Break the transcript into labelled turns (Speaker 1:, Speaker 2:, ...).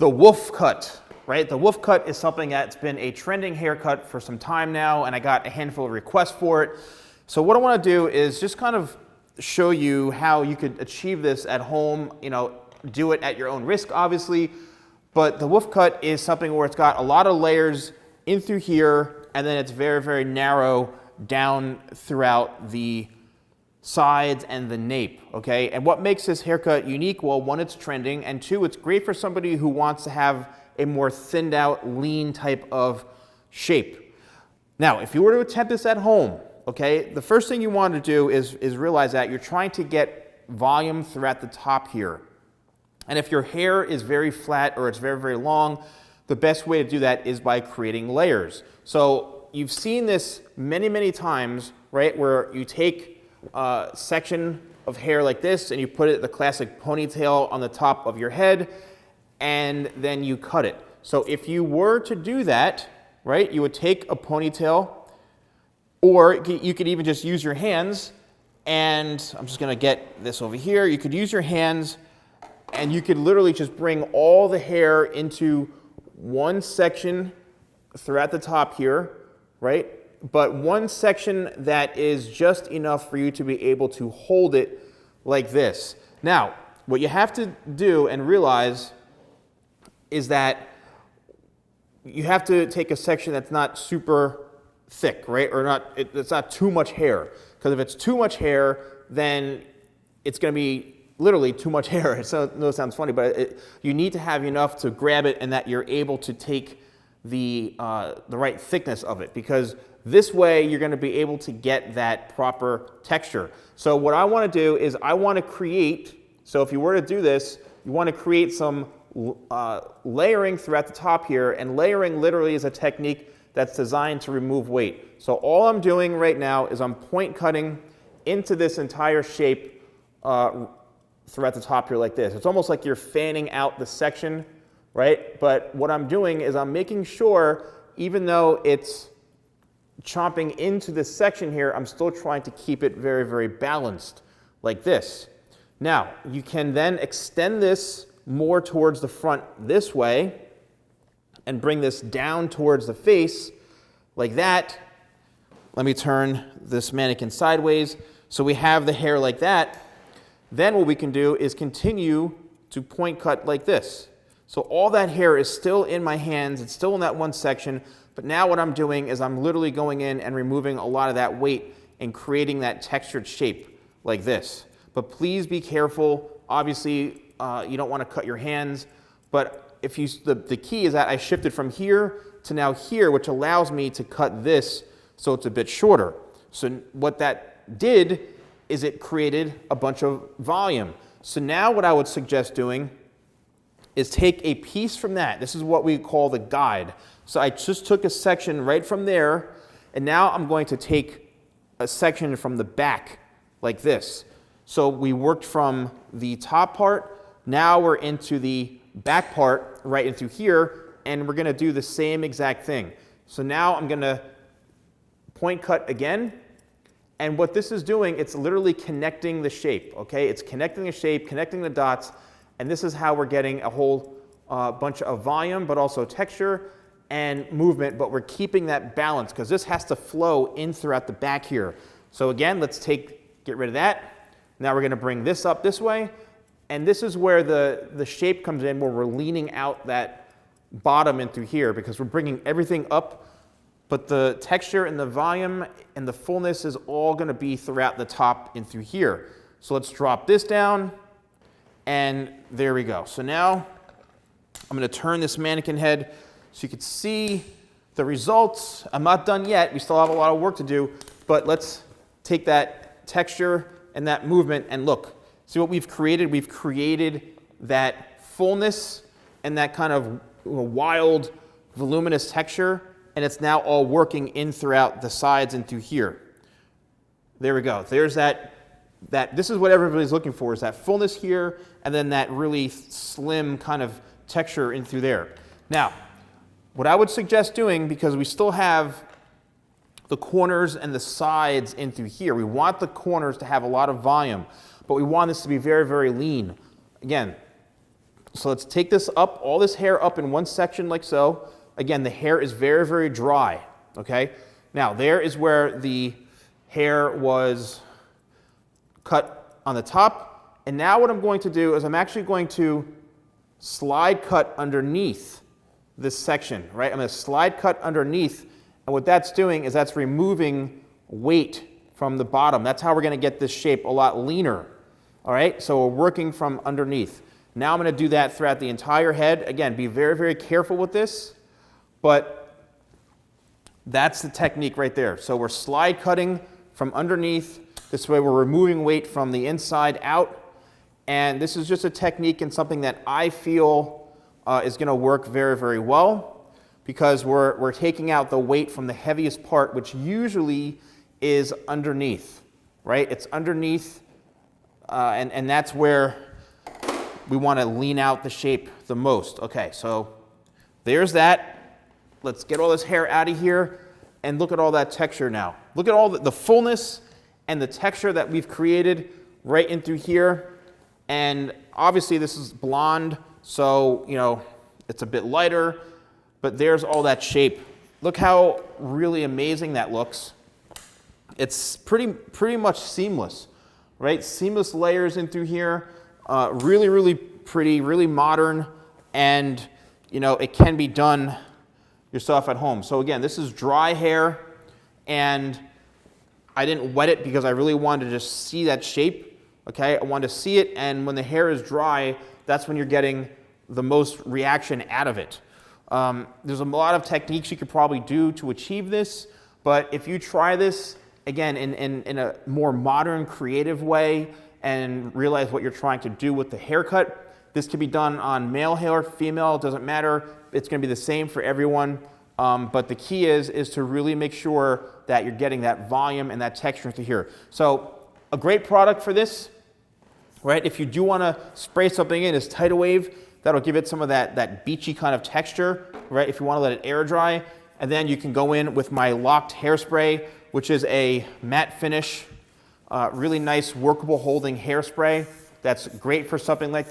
Speaker 1: the wolf cut, right? The wolf cut is something that's been a trending haircut for some time now, and I got a handful of requests for it. So what I want to do is just kind of show you how you could achieve this at home, you know, do it at your own risk, obviously. But the wolf cut is something where it's got a lot of layers in through here, and then it's very, very narrow down throughout the sides and the nape, okay? And what makes this haircut unique? Well, one, it's trending, and two, it's great for somebody who wants to have a more thinned out, lean type of shape. Now, if you were to attempt this at home, okay, the first thing you want to do is realize that you're trying to get volume throughout the top here. And if your hair is very flat or it's very, very long, the best way to do that is by creating layers. So you've seen this many, many times, right, where you take a section of hair like this and you put it the classic ponytail on the top of your head, and then you cut it. So if you were to do that, right, you would take a ponytail, or you could even just use your hands, and I'm just gonna get this over here. You could use your hands, and you could literally just bring all the hair into one section throughout the top here, right? But one section that is just enough for you to be able to hold it like this. Now, what you have to do and realize is that you have to take a section that's not super thick, right? Or not, it's not too much hair. Because if it's too much hair, then it's going to be literally too much hair. I know it sounds funny, but you need to have enough to grab it and that you're able to take the right thickness of it. Because this way you're going to be able to get that proper texture. So what I want to do is I want to create, so if you were to do this, you want to create some layering throughout the top here, and layering literally is a technique that's designed to remove weight. So all I'm doing right now is I'm point cutting into this entire shape throughout the top here like this. It's almost like you're fanning out the section, right? But what I'm doing is I'm making sure, even though it's chomping into this section here, I'm still trying to keep it very, very balanced like this. Now, you can then extend this more towards the front this way and bring this down towards the face like that. Let me turn this mannequin sideways. So we have the hair like that. Then what we can do is continue to point cut like this. So all that hair is still in my hands. It's still in that one section. But now what I'm doing is I'm literally going in and removing a lot of that weight and creating that textured shape like this. But please be careful. Obviously, you don't want to cut your hands. But if you, the key is that I shifted from here to now here, which allows me to cut this so it's a bit shorter. So what that did is it created a bunch of volume. So now what I would suggest doing is take a piece from that. This is what we call the guide. So I just took a section right from there, and now I'm going to take a section from the back like this. So we worked from the top part, now we're into the back part right into here, and we're gonna do the same exact thing. So now I'm gonna point cut again, and what this is doing, it's literally connecting the shape, okay? It's connecting the shape, connecting the dots, and this is how we're getting a whole bunch of volume, but also texture and movement, but we're keeping that balance because this has to flow in throughout the back here. So again, let's get rid of that. Now we're gonna bring this up this way, and this is where the shape comes in, where we're leaning out that bottom in through here because we're bringing everything up, but the texture and the volume and the fullness is all gonna be throughout the top and through here. So let's drop this down, and there we go. So now I'm gonna turn this mannequin head so you can see the results. I'm not done yet, we still have a lot of work to do, but let's take that texture and that movement and look. See what we've created? We've created that fullness and that kind of wild, voluminous texture, and it's now all working in throughout the sides and through here. There we go. There's that this is what everybody's looking for, is that fullness here, and then that really slim kind of texture in through there. Now, what I would suggest doing, because we still have the corners and the sides in through here, we want the corners to have a lot of volume, but we want this to be very, very lean. Again, So let's take this up, all this hair up in one section like so. Again, the hair is very, very dry, okay? Now, there is where the hair was cut on the top. And now what I'm going to do is I'm actually going to slide cut underneath this section, right? I'm going to slide cut underneath. And what that's doing is that's removing weight from the bottom. That's how we're going to get this shape a lot leaner, all right? So we're working from underneath. Now I'm going to do that throughout the entire head. Again, be very, very careful with this, but that's the technique right there. So we're slide cutting from underneath. This way we're removing weight from the inside out. And this is just a technique and something that I feel is going to work very, very well, because we're taking out the weight from the heaviest part, which usually is underneath, right? It's underneath, and that's where we want to lean out the shape the most. Okay, so there's that. Let's get all this hair out of here and look at all that texture now. Look at all the fullness and the texture that we've created right in through here. And obviously this is blonde, so, you know, it's a bit lighter, but there's all that shape. Look how really amazing that looks. It's pretty much seamless, right? Seamless layers in through here. Really, really pretty, really modern, and, you know, it can be done yourself at home. So again, this is dry hair, and I didn't wet it because I really wanted to just see that shape. Okay, I want to see it, and when the hair is dry, that's when you're getting the most reaction out of it. There's a lot of techniques you could probably do to achieve this, but if you try this, again, in a more modern, creative way, and realize what you're trying to do with the haircut, this can be done on male hair, female, it doesn't matter. It's going to be the same for everyone, but the key is to really make sure that you're getting that volume and that texture to here. So a great product for this, right? If you do want to spray something in, is Tidal Wave. That'll give it some of that beachy kind of texture, right? If you want to let it air dry. And then you can go in with my locked hairspray, which is a matte finish, really nice workable holding hairspray. That's great for something like this.